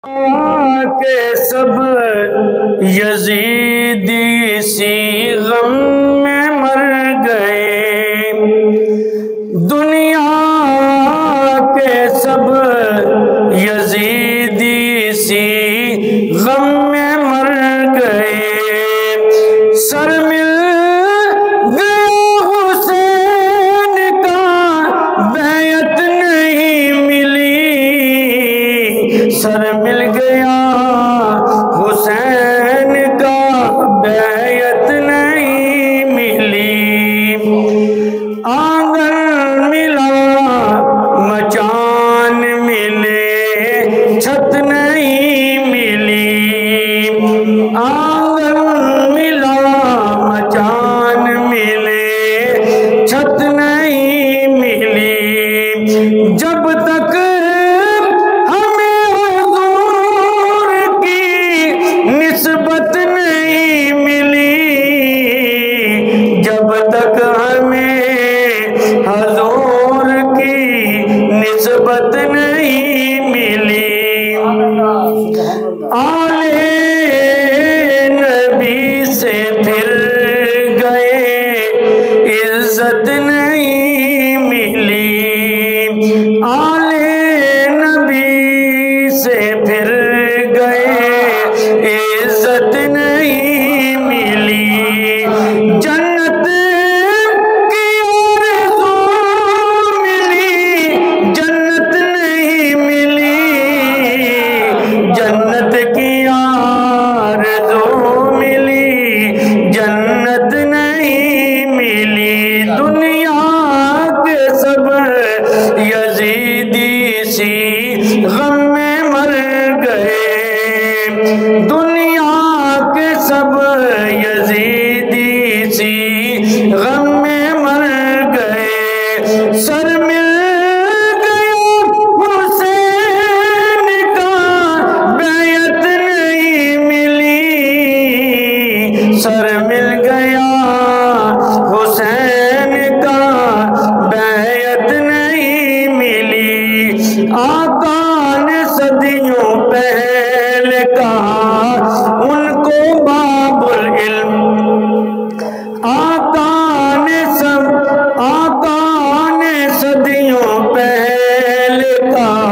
کہ سب یزیدی سی غم میں مر گئے، دنیا کے سب یزیدی سی غم میں مر گئے، سر مل گیا حسین کا بیعت نہیں ملی، سر مل گیا حسین کا بیعت نہیں ملی، آنگن ملا مچان ملے چھت نہیں ملی، آنگن ملا مچان ملے چھت نہیں ملی، جب تک ہمیں حضور کی نسبت نہیں ملی، جب تک ہمیں حضور کی نسبت نہیں ملی، آل نبی سے پھر گئے عزت نہیں ملی، آل نبی سے پھر گئے عزت نہیں ملی، جنت کی آرزو ملی جنت نہیں ملی، جنت کی آرزو ملی جنت نہیں ملی، دنیا کے سب یزیدی سی غم میں مر گئے، دنیا کے سب یزیدی سی غم میں مر گئے، سر مل گیا حسین کا بیعت نہیں ملی، سر مل گیا حسین کا بیعت نہیں ملی، آقا نے صدیوں پہلے کہا ان کو باب العلم، آقا نے صدیوں پہلے کہا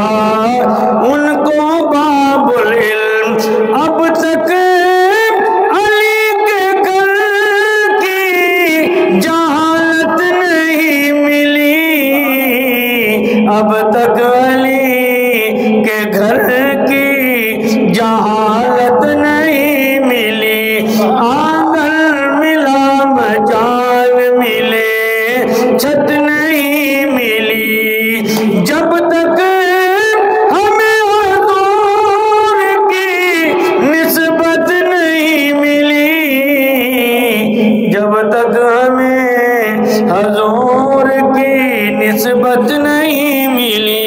ان کو باب العلم، اب تک علی کے گھر کی جہالت نہیں ملی، اب تک علی کے گھر کی جہالت نہیں ملی، آنگن ملا مچان ملے چھت نہیں ملی، جب تک ہمیں حضور کی نسبت نہیں ملی، جب تک ہمیں حضور کی نسبت نہیں ملی،